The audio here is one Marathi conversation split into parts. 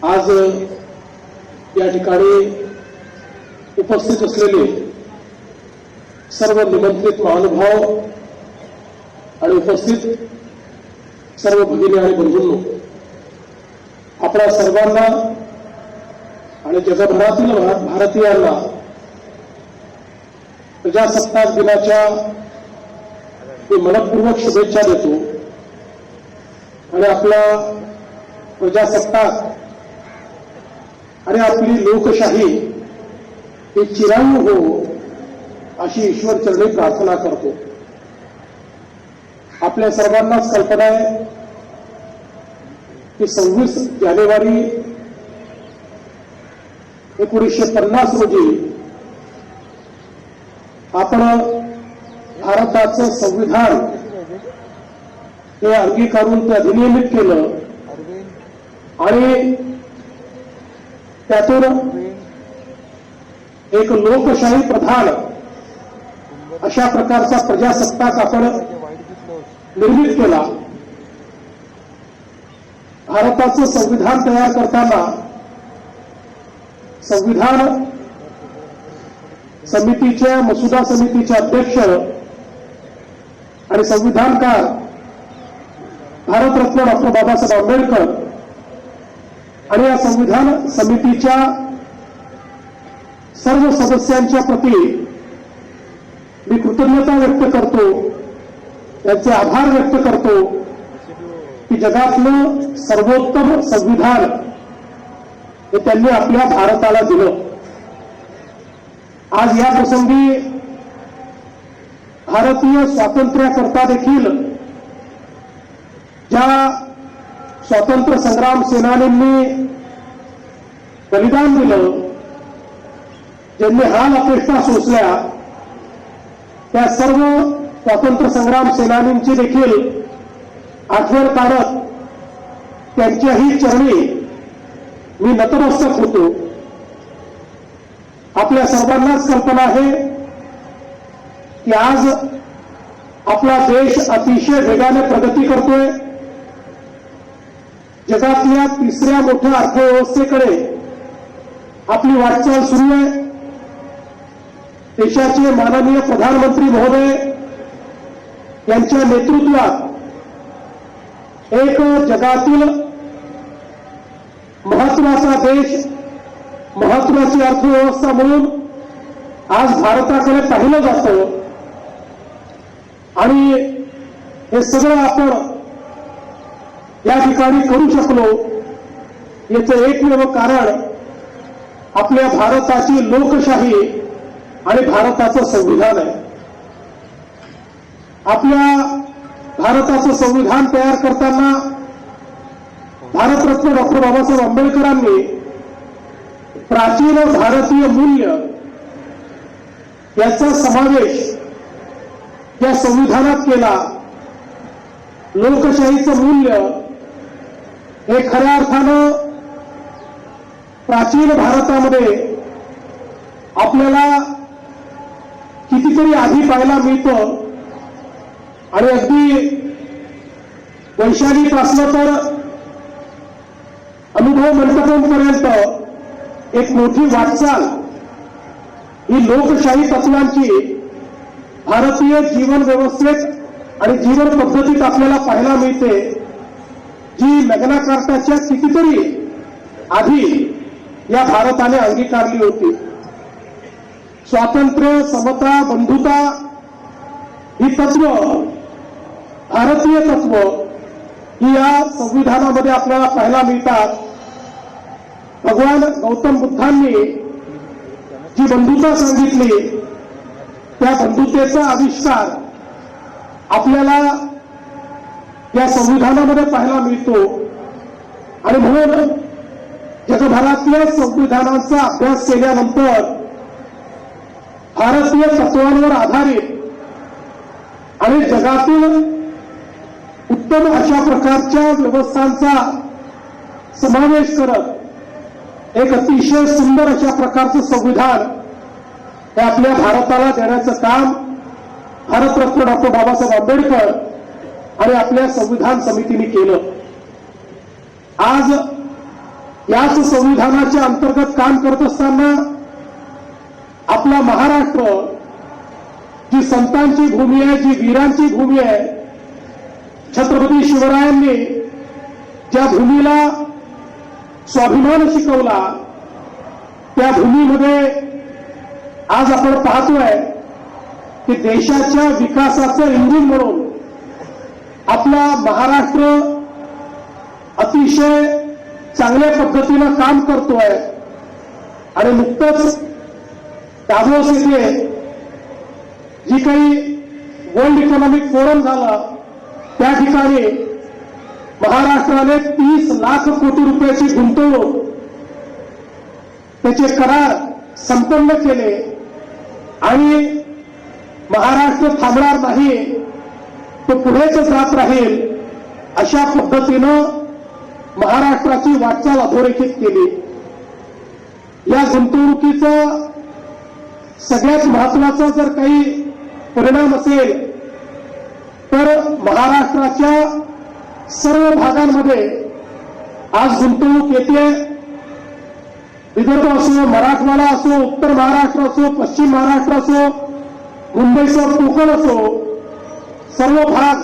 आज या ठिकाणी उपस्थित असलेले सर्व निमंत्रित महानुभाव आणि उपस्थित सर्व भगिनी आणि बंधूंनो, आपल्या सर्वांना आणि जगभरातील भारतीयांना प्रजासत्ताक दिनाच्या मी मनपूर्वक शुभेच्छा देतो आणि आपला प्रजासत्ताक आणि आपली लोकशाही ही चिरायू हो अशी ईश्वर चरणी प्रार्थना करतो। आपल्या सर्वांनाच कल्पना आहे की 26 जानेवारी 1950 रोजी आपण भारताचं संविधान हे अंगीकारून ते अधिनियमित केलं आणि त्यातून एक लोकशाही प्रधान अशा प्रकारचा प्रजासत्ताक आपण निर्मित केला। भारताचं संविधान तयार करताना संविधान समितीच्या मसुदा समितीचे अध्यक्ष आणि संविधानकार भारतरत्न डॉक्टर बाबासाहेब आंबेडकर आणि या संविधान समितीच्या सर्व सदस्यांच्या प्रती मी कृतज्ञता व्यक्त करतो, त्यांचे आभार व्यक्त करतो की जगातलं सर्वोत्तम संविधान हे त्यांनी आपल्या भारताला दिलं। आज या प्रसंगी भारतीय स्वातंत्र्याकरता देखील ज्या स्वातंत्र्य संग्राम सेनानींनी बलिदान दिलं, ज्यांनी हाल अपेष्टा सोसल्या, त्या सर्व स्वातंत्र्य संग्राम सेनानींची देखील आठवण काढत त्यांच्याही चरणी मी नतमस्तक होतो। आपल्या सर्वांनाच कल्पना आहे की आज आपला देश अतिशय वेगाने प्रगती करतोय। जगातल्या तिसऱ्या मोठ्या अर्थव्यवस्थेकडे आपली वाटचाल सुरू आहे। देशाचे माननीय प्रधानमंत्री महोदय यांच्या नेतृत्वात एक जगातील महत्वाचा देश, महत्वाची अर्थव्यवस्था म्हणून आज भारताकडे पाहिलं जातं आणि हे सगळं आपण या ठिकाणी करू शकलो याचं एकमेव कारण आपल्या भारताची लोकशाही आणि भारताचं संविधान आहे। आपल्या भारताचं संविधान तयार करताना भारतरत्न डॉक्टर बाबासाहेब आंबेडकरांनी प्राचीन भारतीय मूल्य याचा समावेश या संविधानात केला। लोकशाहीचं मूल्य हे खऱ्या अर्थानं प्राचीन भारतामध्ये आपल्याला कितीतरी आधी पाहायला मिळतं आणि अगदी वैशालीपासनं तर अनुभव मंडपांपर्यंत एक मोठी वाटचाल ही लोकशाही तत्वांची भारतीय जीवन व्यवस्थेत आणि जीवन पद्धतीत आपल्याला पाहायला मिळते, जी मॅग्ना कार्टाच्या कितीतरी आधी या भारताने अंगीकारली होती। स्वातंत्र्य, समता, बंधुता ही तत्व, भारतीय तत्व ही या संविधानामध्ये आपल्याला पाहायला मिळतात। भगवान गौतम बुद्धांनी जी बंधुता सांगितली, त्या बंधुतेचा आविष्कार आपल्याला या संविधानामध्ये पाहायला मिळतो आणि म्हणून जगभरातल्या संविधानांचा अभ्यास केल्यानंतर भारतीय तत्वांवर आधारित आणि जगातील उत्तम अशा प्रकारच्या व्यवस्थांचा समावेश करत एक अतिशय सुंदर अशा प्रकारचं संविधान हे आपल्या भारताला देण्याचं काम भारतरत्न डॉक्टर बाबासाहेब आंबेडकर आणि आपल्या संविधान समितीने केलं। आज याच संविधानाच्या अंतर्गत काम करत असताना आपला महाराष्ट्र जी संतांची भूमी आहे, जी वीरांची भूमी आहे, छत्रपती शिवरायांनी ज्या भूमीला स्वाभिमान शिकवला, त्या भूमीमध्ये आज आपण पाहतोय की देशाच्या विकासाचं इंजिन म्हणून आपला महाराष्ट्र अतिशय चांगल्या पद्धतीनं काम करतोय. आणि नुकतंच दावोस येथे जी काही वर्ल्ड इकॉनॉमिक फोरम झाला त्या ठिकाणी महाराष्ट्राने 30 लाख कोटी रुपयाची गुंतवणूक त्याचे करार संपन्न केले. आणि महाराष्ट्र थांबणार नाही, तो पुढेच जात राहील अशा पद्धतीनं महाराष्ट्राची वाटचाल अधोरेखित केली. या गुंतवणुकीचा सगळ्यात महत्वाचा जर काही परिणाम असेल तर महाराष्ट्राच्या सर्व भागांमध्ये आज गुंतवणूक येते. विदर्भ असो, मराठवाडा असो, उत्तर महाराष्ट्र असो, पश्चिम महाराष्ट्र असो, मुंबईसह कोकण असो, सर्व भाग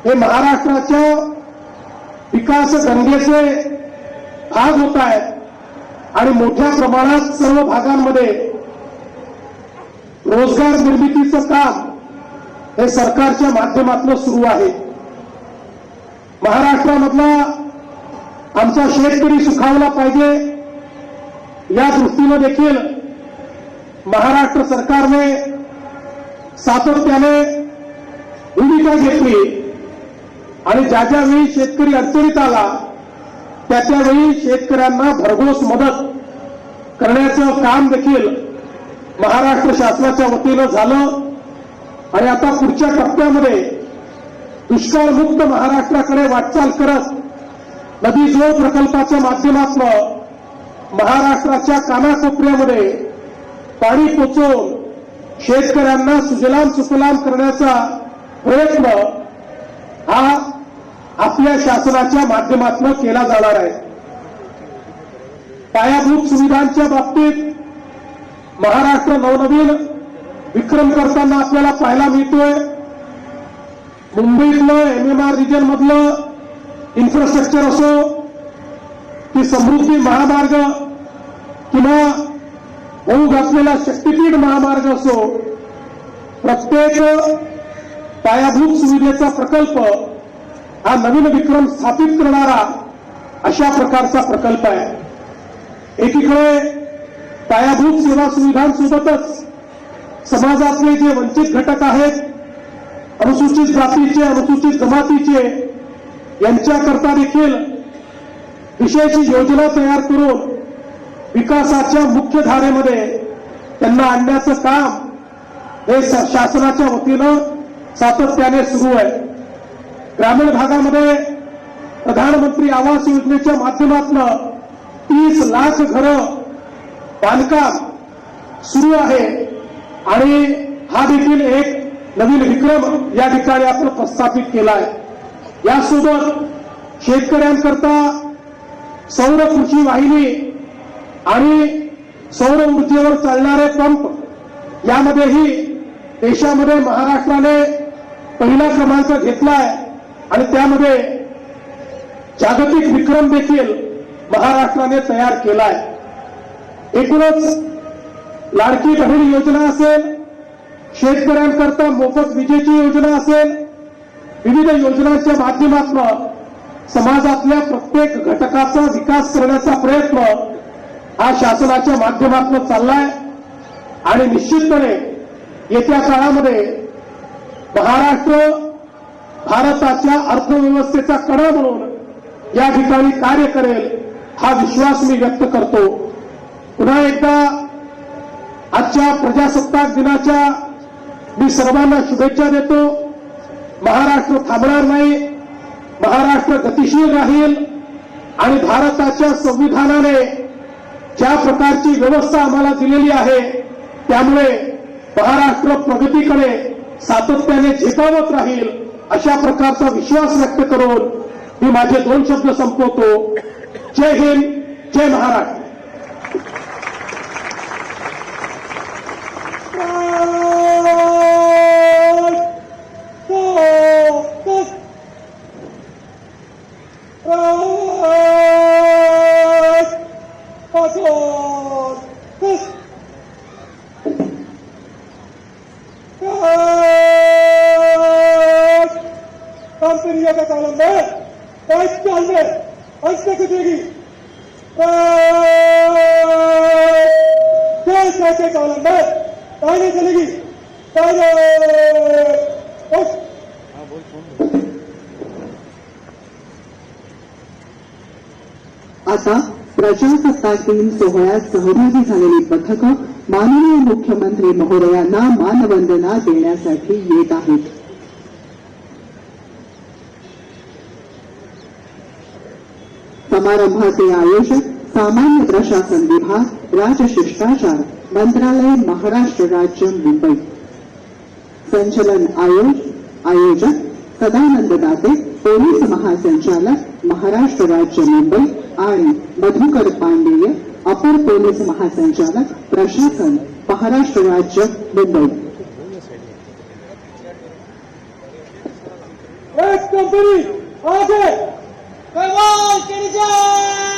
हे महाराष्ट्राच्या विकास गंगेचे भाग होत आहेत. आणि मोठ्या प्रमाणात सर्व भागांमध्ये रोजगार निर्मितीचं काम हे सरकारच्या माध्यमातून सुरू आहे. महाराष्ट्रामधला आमचा शेतकरी सुखावला पाहिजे या दृष्टीनं देखील महाराष्ट्र सरकारने सातत्याने भूमिका घेतली. आणि ज्या ज्यावेळी शेतकरी अडचणीत आला त्या त्यावेळी शेतकऱ्यांना भरघोस मदत करण्याचं काम देखील महाराष्ट्र शासनाच्या वतीनं झालं. आणि आता पुढच्या टप्प्यामध्ये दुष्काळमुक्त महाराष्ट्राकडे वाटचाल करत नदी जोड प्रकल्पाच्या माध्यमातून महाराष्ट्राच्या कानाकोपऱ्यामध्ये पाणी पोचवून शेतकऱ्यांना सुजलाम सुफलाम करण्याचा प्रयत्न हा आपल्या शासनाच्या माध्यमातून केला जाणार आहे. पायाभूत सुविधांच्या बाबतीत महाराष्ट्र नवनवीन विक्रम करताना आपल्याला पाहायला मिळतोय. मुंबईतलं MMR रिजन मधलं इन्फ्रास्ट्रक्चर असो की समृद्धी महामार्ग किंवा होऊ घातलेला शक्तीपीठ महामार्ग असो, प्रत्येक पायाभूत सुविधेचा प्रकल्प हा नवीन विक्रम स्थापित करणारा अशा प्रकारचा प्रकल्प आहे. एकीकडे पायाभूत सेवा सुविधांसोबतच समाजातले जे वंचित घटक आहेत, अनुसूचित जातीचे, अनुसूचित जमातीचे, यांच्याकरता देखील विशेष योजना तयार करून विकासाच्या मुख्य धारेमध्ये त्यांना आणण्याचं काम हे शासनाच्या वतीनं सातत्याने सुरू आहे. ग्रामीण भागामध्ये प्रधानमंत्री आवास योजनेच्या माध्यमातून 30 लाख घरं बांधकाम सुरू आहे. आणि हा देखील एक नवीन विक्रम या ठिकाणी आपण प्रस्थापित केला आहे. यासोबत शेतकऱ्यांकरता सौर कृषी वाहिनी आणि सौर ऊर्जेवर चालणारे पंप यामध्येही देशामध्ये महाराष्ट्राने पहिला क्रमांक घेतलाय. आणि त्यामध्ये जागतिक विक्रम देखील महाराष्ट्राने तयार केलाय. एकूणच लाडकी बहीण योजना असेल, शेतकऱ्यांकरता मोफत विजेची योजना असेल, विविध योजनांच्या माध्यमातून समाजातल्या प्रत्येक घटकाचा विकास करण्याचा प्रयत्न हा शासनाच्या माध्यमातून चाललाय. आणि निश्चितपणे येत्या काळामध्ये महाराष्ट्र भारताच्या अर्थव्यवस्थेचा कणा म्हणून या ठिकाणी कार्य करेल हा विश्वास मी व्यक्त करतो. पुन्हा एकदा आजच्या प्रजासत्ताक दिनाच्या मी सर्वांना शुभेच्छा देतो. महाराष्ट्र थांबणार नाही, महाराष्ट्र गतिशील राहील. आणि भारताच्या संविधानाने ज्या प्रकारची व्यवस्था आम्हाला दिलेली आहे त्यामुळे महाराष्ट्र प्रगतीकडे सातत्याने झेपावत राहील अशा प्रकारचा विश्वास व्यक्त करून मी माझे 2 शब्द संपवतो. जय हिंद, जय महाराष्ट्र. कंपनियों का कॉलम में 22 साल में अंत तक देगी. देश के कॉलम में आगे चलेगी. आता प्रजासत्ताक दिन सोहळ्यात सहभागी झालेली पथकं माननीय मुख्यमंत्री महोदयांना मानवंदना देण्यासाठी येत आहेत. समारंभाचे आयोजक सामान्य प्रशासन विभाग, राजशिष्टाचार मंत्रालय, महाराष्ट्र राज्य, मुंबई. संचलन आयोजक सदानंद दाते, पोलीस महासंचालक, महाराष्ट्र राज्य, मुंबई आणि मधुकर पांडेय, अपर पोलीस महासंचालक, प्रशासन, महाराष्ट्र राज्य, मुंबई. कंपनी आगे भगवान की जय.